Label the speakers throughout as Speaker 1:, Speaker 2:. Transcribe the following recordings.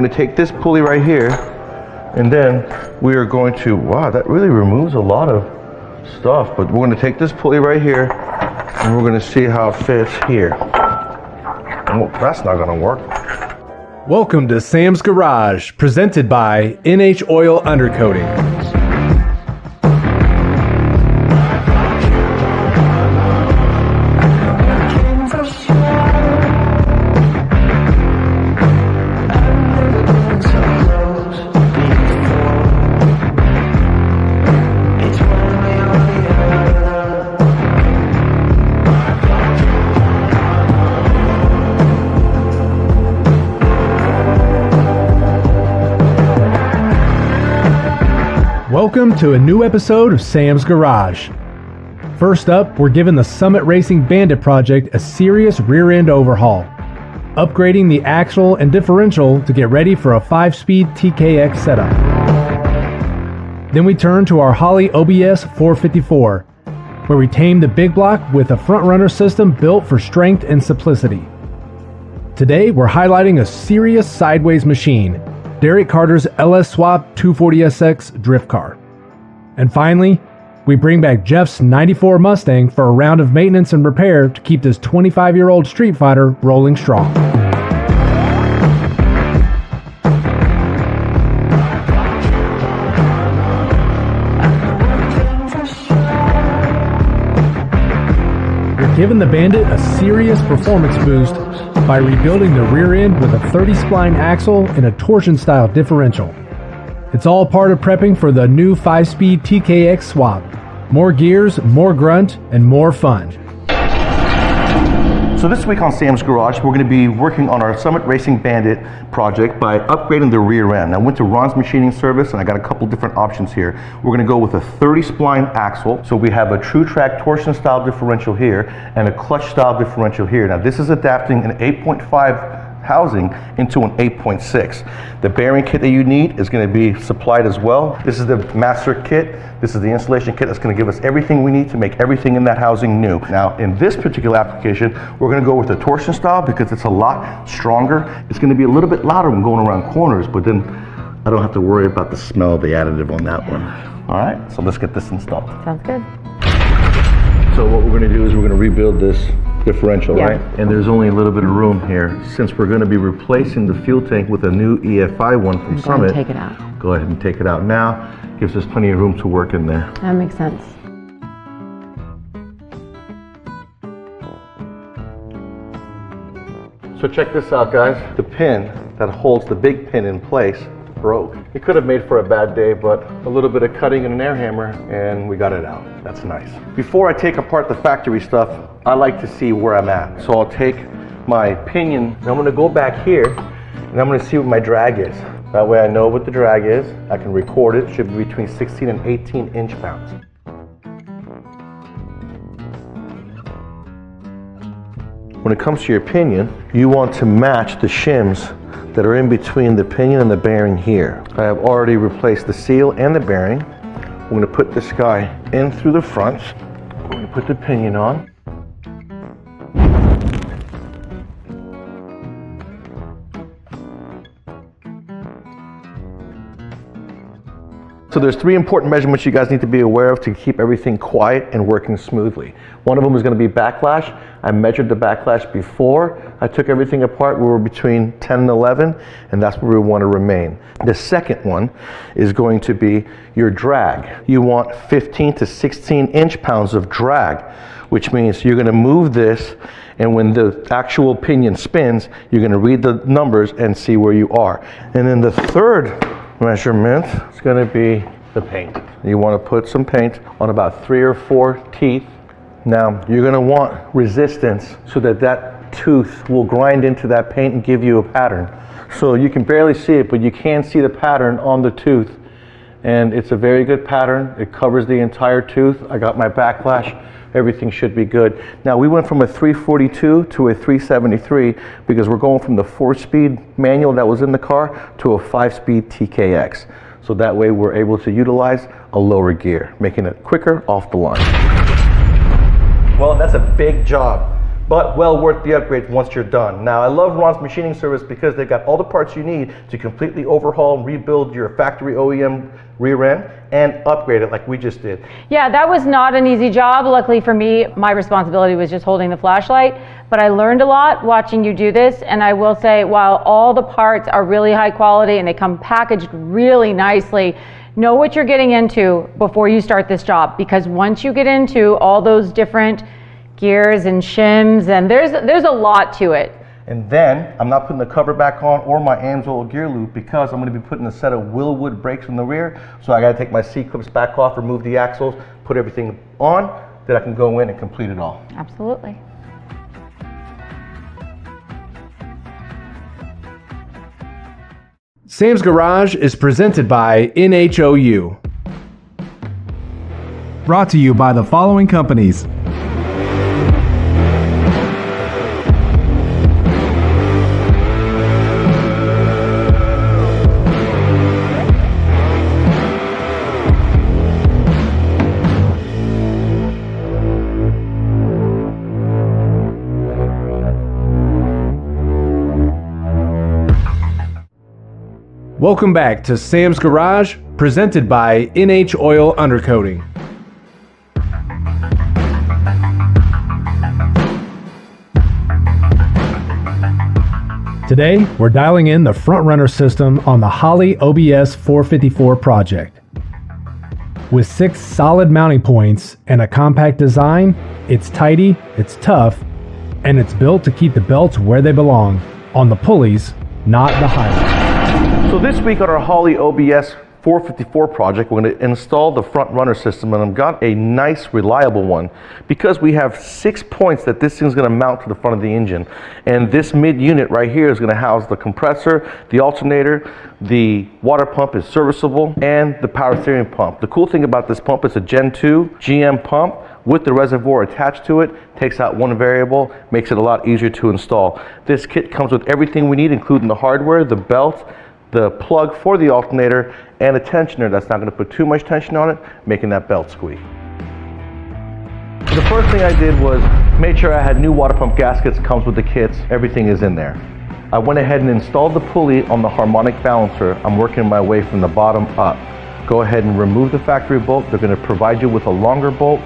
Speaker 1: going to take this pulley right here, and then we are going to, wow, that really removes a lot of stuff, but we're going to take this pulley right here, and we're going to see how it fits here. Well, that's not going to work.
Speaker 2: Welcome to Sam's Garage, presented by NH Oil Undercoating. Welcome to a new episode of Sam's Garage. First up, we're giving the Summit Racing Bandit project a serious rear-end overhaul, upgrading the axle and differential to get ready for a 5-speed TKX setup. Then we turn to our Holley OBS 454, where we tame the big block with a front-runner system built for strength and simplicity. Today, we're highlighting a serious sideways machine, Derek Carter's LS Swap 240SX drift car. And finally, we bring back Jeff's 94 Mustang for a round of maintenance and repair to keep this 25-year-old Street Fighter rolling strong. We're giving the Bandit a serious performance boost by rebuilding the rear end with a 30-spline axle and a torsion-style differential. It's all part of prepping for the new 5-speed TKX swap. More gears, more grunt, and more fun.
Speaker 1: So this week on Sam's Garage, we're going to be working on our Summit Racing Bandit project by upgrading the rear end. I went to Ron's Machining Service and I got a couple different options here. We're going to go with a 30-spline axle. So we have a true track torsion style differential here and a clutch style differential here. Now this is adapting an 8.5 housing into an 8.6. The bearing kit that you need is going to be supplied as well. This is the master kit. This is the installation kit that's going to give us everything we need to make everything in that housing new. Now in this particular application, we're going to go with the torsion style because it's a lot stronger. It's going to be a little bit louder when going around corners, but then I don't have to worry about the smell of the additive on that one. All right, so let's get this installed.
Speaker 3: Sounds good.
Speaker 1: So what we're going to do is we're going to rebuild this differential, right? And there's only a little bit of room here. Since we're going to be replacing the fuel tank with a new EFI one from Summit,
Speaker 3: take it out.
Speaker 1: Go ahead and take it out now. Gives us plenty of room to work in there.
Speaker 3: That makes sense.
Speaker 1: So check this out, guys. The pin that holds the big pin in place broke. It could have made for a bad day, but a little bit of cutting and an air hammer and we got it out. That's nice. Before I take apart the factory stuff, I like to see where I'm at. So I'll take my pinion and I'm going to go back here and I'm going to see what my drag is. That way I know what the drag is. I can record it. It should be between 16 and 18 inch-pounds. When it comes to your pinion, you want to match the shims that are in between the pinion and the bearing here. I have already replaced the seal and the bearing. I'm going to put this guy in through the front. I'm going to put the pinion on. So there's 3 important measurements you guys need to be aware of to keep everything quiet and working smoothly. One of them is going to be backlash. I measured the backlash before I took everything apart. We were between 10 and 11, and that's where we want to remain. The second one is going to be your drag. You want 15 to 16 inch-pounds of drag, which means you're going to move this, and when the actual pinion spins, you're going to read the numbers and see where you are. And then the third measurement is going to be the paint. You want to put some paint on about 3 or 4 teeth. Now you're going to want resistance so that that tooth will grind into that paint and give you a pattern. So you can barely see it, but you can see the pattern on the tooth, and it's a very good pattern. It covers the entire tooth. I got my backlash. Everything should be good. Now we went from a 342 to a 373 because we're going from the 4-speed manual that was in the car to a 5-speed TKX. So that way we're able to utilize a lower gear, making it quicker off the line. Well, that's a big job. but well worth the upgrade once you're done. Now, I love Ron's Machining Service because they've got all the parts you need to completely overhaul and rebuild your factory OEM rear end and upgrade it like we just did.
Speaker 3: Yeah, that was not an easy job. Luckily for me, my responsibility was just holding the flashlight, but I learned a lot watching you do this. And I will say, while all the parts are really high quality and they come packaged really nicely, know what you're getting into before you start this job, because once you get into all those different gears and shims, and there's a lot to it.
Speaker 1: And then I'm not putting the cover back on or my Amsoil gear loop because I'm going to be putting a set of Willwood brakes in the rear. So I got to take my C-clips back off, remove the axles, put everything on, then I can go in and complete it all.
Speaker 3: Absolutely.
Speaker 2: Sam's Garage is presented by NHOU. Brought to you by the following companies: Welcome back to Sam's Garage, presented by NH Oil Undercoating. Today, we're dialing in the front runner system on the Holley OBS 454 project. With 6 solid mounting points and a compact design, it's tidy, it's tough, and it's built to keep the belts where they belong, on the pulleys, not the highway.
Speaker 1: So this week on our Holley OBS 454 project, we're going to install the front runner system, and I've got a nice reliable one because we have 6 points that this thing's going to mount to the front of the engine. And this mid unit right here is going to house the compressor, the alternator, the water pump is serviceable, and the power steering pump. The cool thing about this pump is a Gen 2 GM pump with the reservoir attached to it, takes out one variable, makes it a lot easier to install. This kit comes with everything we need, including the hardware, the belt, the plug for the alternator, and a tensioner that's not going to put too much tension on it, making that belt squeak. So the first thing I did was made sure I had new water pump gaskets, comes with the kits, everything is in there. I went ahead and installed the pulley on the harmonic balancer. I'm working my way from the bottom up. Go ahead and remove the factory bolt. They're going to provide you with a longer bolt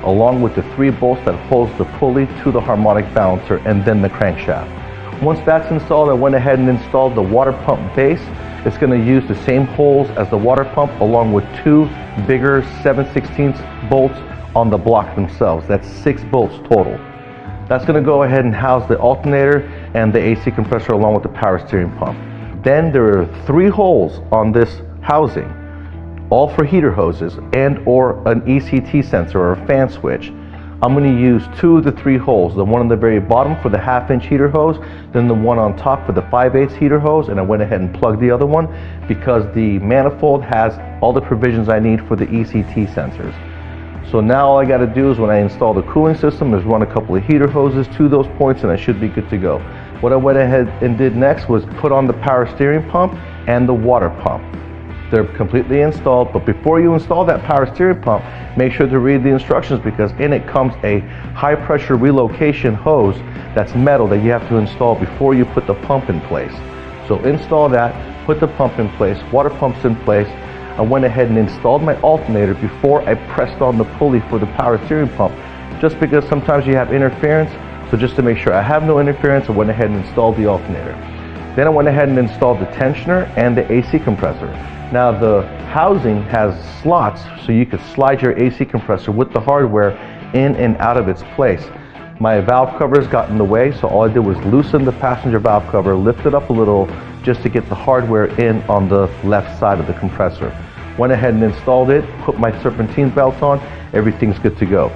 Speaker 1: along with the 3 bolts that holds the pulley to the harmonic balancer and then the crankshaft. Once that's installed, I went ahead and installed the water pump base. It's going to use the same holes as the water pump along with 2 bigger 7/16 bolts on the block themselves. That's 6 bolts total. That's going to go ahead and house the alternator and the AC compressor along with the power steering pump. Then there are 3 holes on this housing, all for heater hoses and or an ECT sensor or a fan switch. I'm going to use 2 of the 3 holes, the one on the very bottom for the 1/2-inch heater hose, then the one on top for the 5/8 heater hose, and I went ahead and plugged the other one because the manifold has all the provisions I need for the ECT sensors. So now all I got to do is when I install the cooling system is run a couple of heater hoses to those points and I should be good to go. What I went ahead and did next was put on the power steering pump and the water pump. They're completely installed, but before you install that power steering pump, make sure to read the instructions because in it comes a high pressure relocation hose that's metal that you have to install before you put the pump in place. So install that, put the pump in place, water pump's in place. I went ahead and installed my alternator before I pressed on the pulley for the power steering pump, just because sometimes you have interference. So just to make sure I have no interference, I went ahead and installed the alternator. Then I went ahead and installed the tensioner and the AC compressor. Now the housing has slots so you could slide your AC compressor with the hardware in and out of its place. My valve covers got in the way, so all I did was loosen the passenger valve cover, lift it up a little just to get the hardware in on the left side of the compressor. Went ahead and installed it, put my serpentine belt on, everything's good to go.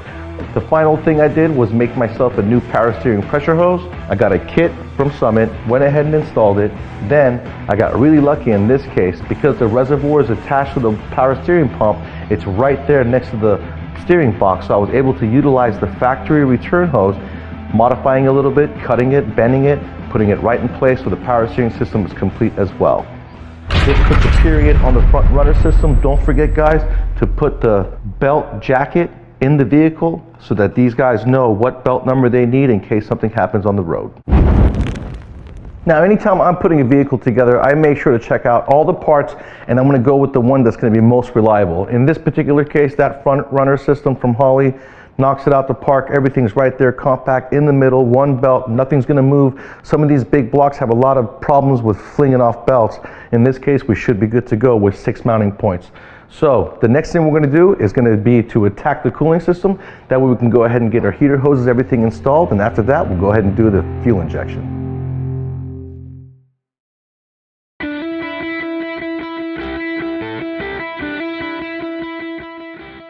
Speaker 1: The final thing I did was make myself a new power steering pressure hose. I got a kit from Summit, went ahead and installed it. Then I got really lucky in this case because the reservoir is attached to the power steering pump. It's right there next to the steering box, so I was able to utilize the factory return hose, modifying a little bit, cutting it, bending it, putting it right in place so the power steering system is complete as well. This puts a period on the front runner system. Don't forget, guys, to put the belt jacket in the vehicle so that these guys know what belt number they need in case something happens on the road. Now, anytime I'm putting a vehicle together, I make sure to check out all the parts, and I'm going to go with the one that's going to be most reliable. In this particular case, that front runner system from Holley knocks it out the park. Everything's right there, compact, in the middle, one belt, nothing's going to move. Some of these big blocks have a lot of problems with flinging off belts. In this case, we should be good to go with 6 mounting points. So the next thing we're going to do is going to be to attack the cooling system. That way we can go ahead and get our heater hoses, everything installed, and after that we'll go ahead and do the fuel injection.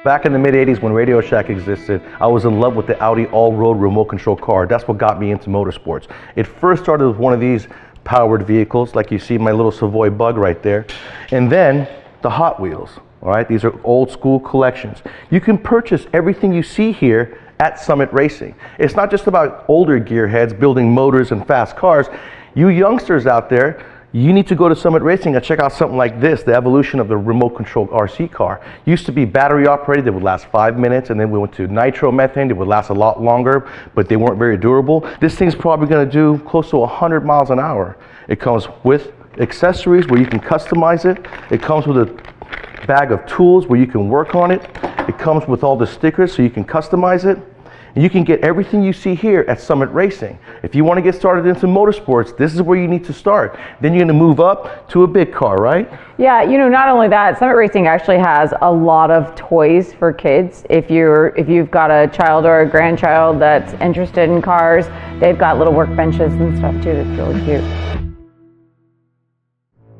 Speaker 1: Back in the mid-'80s when Radio Shack existed, I was in love with the Audi all-road remote control car. That's what got me into motorsports. It first started with one of these powered vehicles, like you see my little Savoy Bug right there, and then the Hot Wheels. All right, these are old school collections. You can purchase everything you see here at Summit Racing. It's not just about older gearheads building motors and fast cars. You youngsters out there, you need to go to Summit Racing and check out something like this, the evolution of the remote controlled RC car. Used to be battery operated, they would last 5 minutes, and then we went to nitromethane, they would last a lot longer, but they weren't very durable. This thing's probably gonna do close to 100 miles an hour. It comes with accessories where you can customize it. It comes with a bag of tools where you can work on it. It comes with all the stickers so you can customize it. And you can get everything you see here at Summit Racing. If you want to get started into motorsports, this is where you need to start. Then you're going to move up to a big car, right?
Speaker 3: Yeah, not only that, Summit Racing actually has a lot of toys for kids. If you've got a child or a grandchild that's interested in cars, they've got little workbenches and stuff too that's really cute.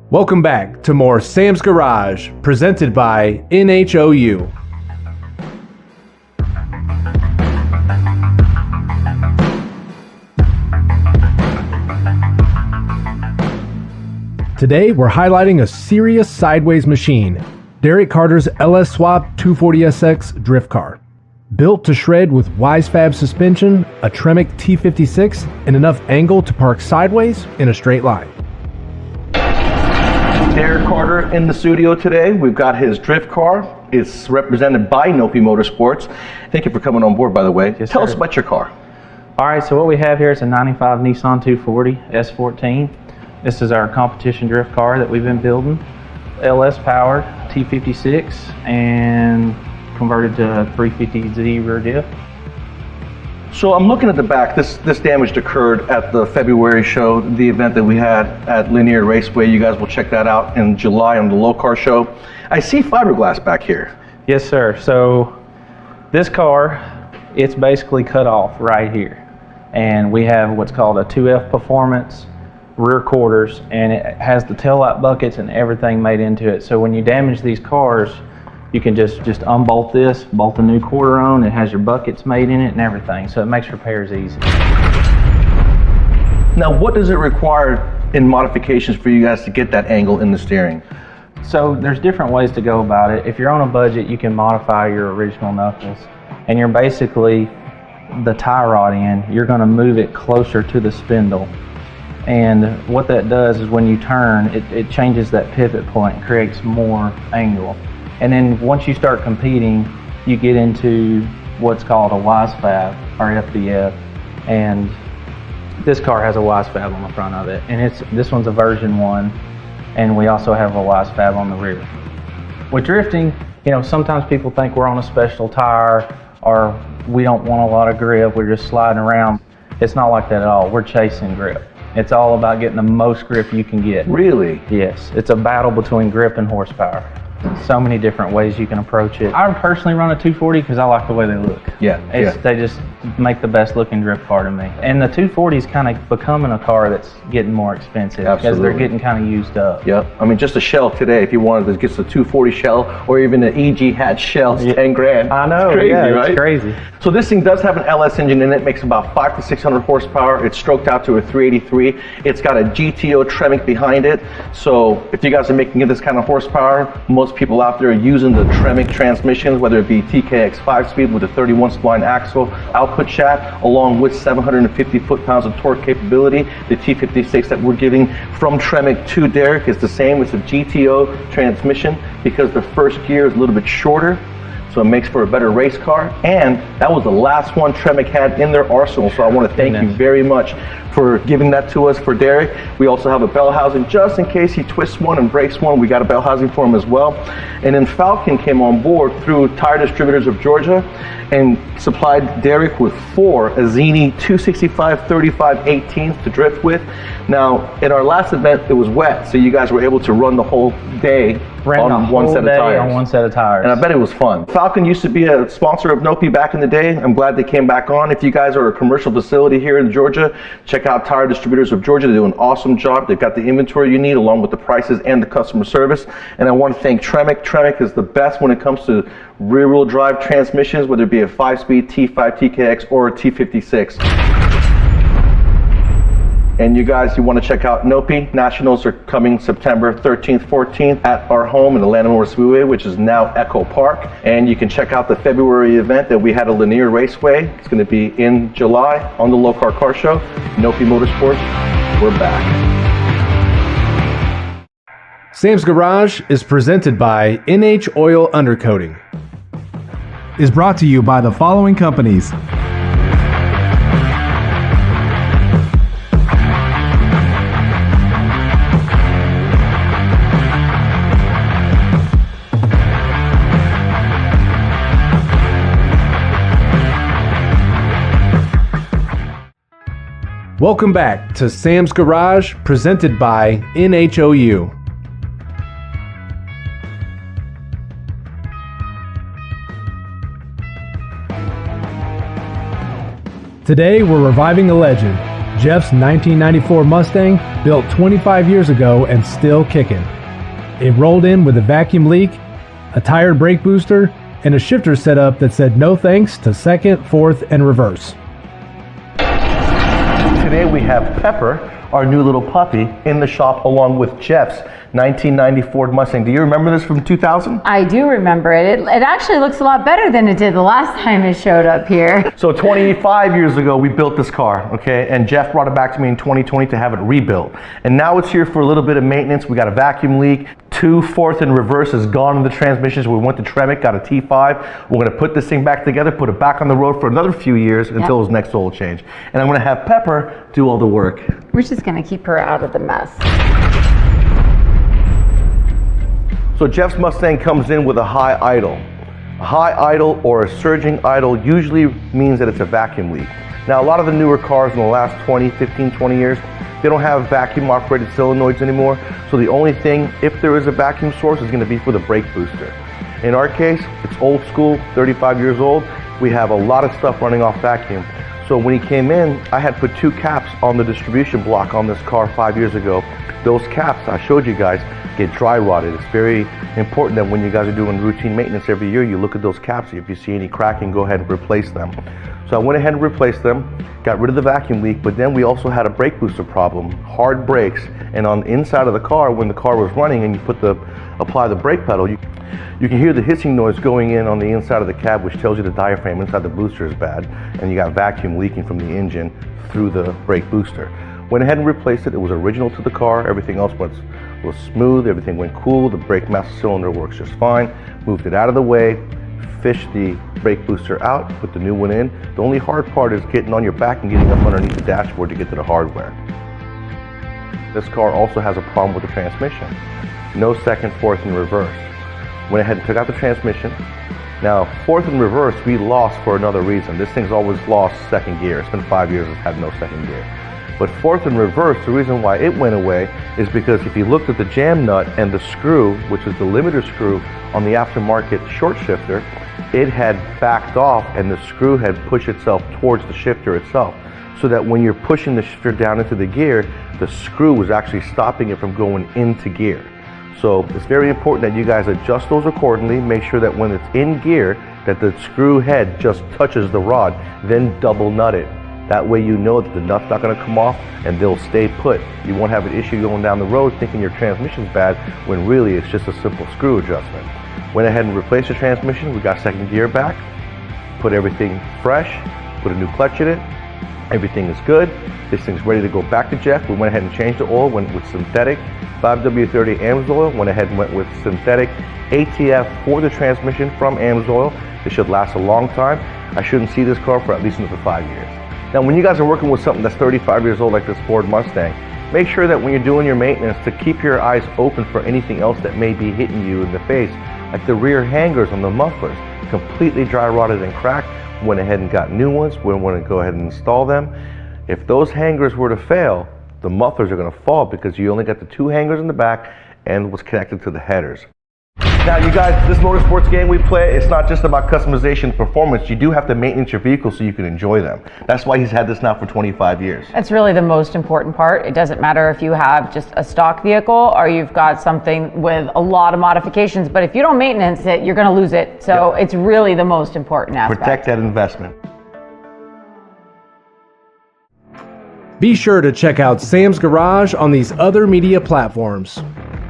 Speaker 2: Welcome back to more Sam's Garage, presented by NHOU. Today, we're highlighting a serious sideways machine, Derek Carter's LS Swap 240SX drift car. Built to shred with Wisefab suspension, a Tremec T56, and enough angle to park sideways in a straight line.
Speaker 1: Derek Carter in the studio today. We've got his drift car. It's represented by Nopi Motorsports. Thank you for coming on board, by the way.
Speaker 4: Yes,
Speaker 1: Tell us
Speaker 4: sir.
Speaker 1: about your car.
Speaker 4: All right, so what we have here is a 95 Nissan 240 S14. This is our competition drift car that we've been building. LS powered, T56, and converted to a 350Z rear diff.
Speaker 1: So I'm looking at the back. This damage occurred at the February show, the event that we had at Linear Raceway. You guys will check that out in July on the Low Car Show. I see fiberglass back here.
Speaker 4: Yes, sir. So this car, it's basically cut off right here. And we have what's called a 2F Performance rear quarters, and it has the taillight buckets and everything made into it. So when you damage these cars, you can just unbolt this, bolt a new quarter on. It has your buckets made in it and everything, so it makes repairs easy.
Speaker 1: Now, what does it require in modifications for you guys to get that angle in the steering?
Speaker 4: So there's different ways to go about it. If you're on a budget, you can modify your original knuckles, and you're basically the tie rod end, you're going to move it closer to the spindle. And what that does is when you turn, it changes that pivot point, creates more angle. And then once you start competing, you get into what's called a Wisefab or FDF. And this car has a Wisefab on the front of it. And this one's a version 1. And we also have a Wisefab on the rear. With drifting, sometimes people think we're on a special tire or we don't want a lot of grip, we're just sliding around. It's not like that at all. We're chasing grip. It's all about getting the most grip you can get.
Speaker 1: Really?
Speaker 4: Yes. It's a battle between grip and horsepower. So many different ways you can approach it. I personally run a 240 because I like the way they look.
Speaker 1: Yeah.
Speaker 4: They just make the best looking drift car to me. And the 240 is kind of becoming a car that's getting more expensive.
Speaker 1: Absolutely.
Speaker 4: Because they're getting kind of used up.
Speaker 1: Yep. I mean, just a shell today, if you wanted to get the 240 shell or even the EG hatch shell, it's 10 grand.
Speaker 4: I know.
Speaker 1: It's crazy, right?
Speaker 4: It's crazy.
Speaker 1: So this thing does have an LS engine in it. Makes about 500 to 600 horsepower. It's stroked out to a 383. It's got a GTO Tremec behind it. So if you guys are making this kind of horsepower, most people out there are using the Tremec transmissions, whether it be TKX 5-speed with a 31 spline axle output shaft, along with 750 foot-pounds of torque capability. The T56 that we're giving from Tremec to Derek is the same. It's a GTO transmission because the first gear is a little bit shorter. So it makes for a better race car, and that was the last one Tremec had in their arsenal. So I want to thank you very much for giving that to us for Derek. We also have a bell housing just in case he twists one and breaks one. We got a bell housing for him as well. And then Falcon came on board through Tire Distributors of Georgia and supplied Derek with 4 Azini 265/35/18s to drift with. Now, in our last event, it was wet, so you guys were able to run the whole day on one set of tires.
Speaker 4: On one set of tires.
Speaker 1: And I bet it was fun. Falcon used to be a sponsor of Nopi back in the day. I'm glad they came back on. If you guys are a commercial facility here in Georgia, check out Tire Distributors of Georgia. They do an awesome job. They've got the inventory you need along with the prices and the customer service. And I want to thank Tremec. Tremec is the best when it comes to rear-wheel drive transmissions, whether it be a 5-speed T5 TKX or a T56. And you guys, you want to check out Nopi. Nationals are coming September 13th, 14th at our home in the Landamore Speedway, which is now Echo Park. And you can check out the February event that we had at Lanier Raceway. It's going to be in July on the Low Car Show. Nopi Motorsports, we're back.
Speaker 2: Sam's Garage is presented by NH Oil Undercoating. Is brought to you by the following companies. Welcome back to Sam's Garage, presented by NHOU. Today, we're reviving a legend, Jeff's 1994 Mustang, built 25 years ago and still kicking. It rolled in with a vacuum leak, a tired brake booster, and a shifter setup that said no thanks to second, fourth, and reverse.
Speaker 1: Today we have Pepper, our new little puppy, in the shop along with Jeff's 1990 Ford Mustang. Do you remember this from 2000?
Speaker 3: I do remember it. It actually looks a lot better than it did the last time it showed up here.
Speaker 1: So 25 years ago, we built this car, okay? And Jeff brought it back to me in 2020 to have it rebuilt. And now it's here for a little bit of maintenance. We got a vacuum leak. 2 fourth and reverse is gone in the transmission, so we went to Tremec, got a T5. We're gonna put this thing back together, put it back on the road for another few years until his next oil change. And I'm gonna have Pepper do all the work.
Speaker 3: We're just gonna keep her out of the mess.
Speaker 1: So Jeff's Mustang comes in with a high idle. A high idle or a surging idle usually means that it's a vacuum leak. Now, a lot of the newer cars in the last 15, 20 years, they don't have vacuum operated solenoids anymore. So the only thing, if there is a vacuum source, is gonna be for the brake booster. In our case, it's old school, 35 years old. We have a lot of stuff running off vacuum. So when he came in, I had put 2 caps on the distribution block on this car 5 years ago. Those caps, I showed you guys, get dry rotted. It's very important that when you guys are doing routine maintenance every year, you look at those caps. If you see any cracking, go ahead and replace them. So I went ahead and replaced them, got rid of the vacuum leak, but then we also had a brake booster problem, hard brakes, and on the inside of the car, when the car was running and you apply the brake pedal, you can hear the hissing noise going in on the inside of the cab, which tells you the diaphragm inside the booster is bad, and you got vacuum leaking from the engine through the brake booster. Went ahead and replaced it. It was original to the car. Everything else was smooth. Everything went cool. The brake master cylinder works just fine. Moved it out of the way, fished the brake booster out, put the new one in. The only hard part is getting on your back and getting up underneath the dashboard to get to the hardware. This car also has a problem with the transmission. No second, fourth, and reverse. Went ahead and took out the transmission. Now, fourth and reverse, we lost for another reason. This thing's always lost second gear. It's been 5 years, it's had no second gear. But fourth and reverse, the reason why it went away is because if you looked at the jam nut and the screw, which is the limiter screw on the aftermarket short shifter, it had backed off and the screw had pushed itself towards the shifter itself. So that when you're pushing the shifter down into the gear, the screw was actually stopping it from going into gear. So it's very important that you guys adjust those accordingly. Make sure that when it's in gear, that the screw head just touches the rod, then double nut it. That way you know that the nut's not going to come off and they'll stay put. You won't have an issue going down the road thinking your transmission's bad when really it's just a simple screw adjustment. Went ahead and replaced the transmission. We got second gear back, put everything fresh, put a new clutch in it, Everything is good. This thing's ready to go back to Jeff. We went ahead and changed the oil, went with synthetic 5W30 AMSOIL, went ahead and went with synthetic ATF for the transmission from AMSOIL. This should last a long time. I shouldn't see this car for at least another 5 years. Now, when you guys are working with something that's 35 years old like this Ford Mustang, make sure that when you're doing your maintenance to keep your eyes open for anything else that may be hitting you in the face, like the rear hangers on the mufflers, completely dry rotted and cracked. Went ahead and got new ones. We want to go ahead and install them. If those hangers were to fail, the mufflers are going to fall because you only got the 2 hangers in the back and what's connected to the headers. Now, you guys, this motorsports game we play, it's not just about customization and performance. You do have to maintenance your vehicles so you can enjoy them. That's why he's had this now for 25 years.
Speaker 3: That's really the most important part. It doesn't matter if you have just a stock vehicle or you've got something with a lot of modifications, but if you don't maintenance it, you're going to lose it. So It's really the most important aspect.
Speaker 1: Protect that investment.
Speaker 2: Be sure to check out Sam's Garage on these other media platforms.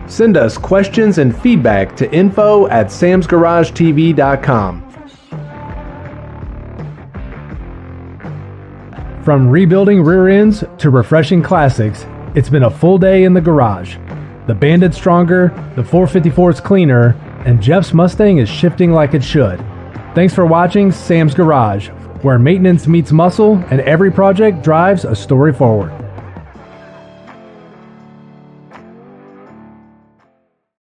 Speaker 2: Send us questions and feedback to info@samsgaragetv.com. From rebuilding rear ends to refreshing classics, it's been a full day in the garage. The Bandit's stronger, the 454's cleaner, and Jeff's Mustang is shifting like it should. Thanks for watching Sam's Garage, where maintenance meets muscle and every project drives a story forward.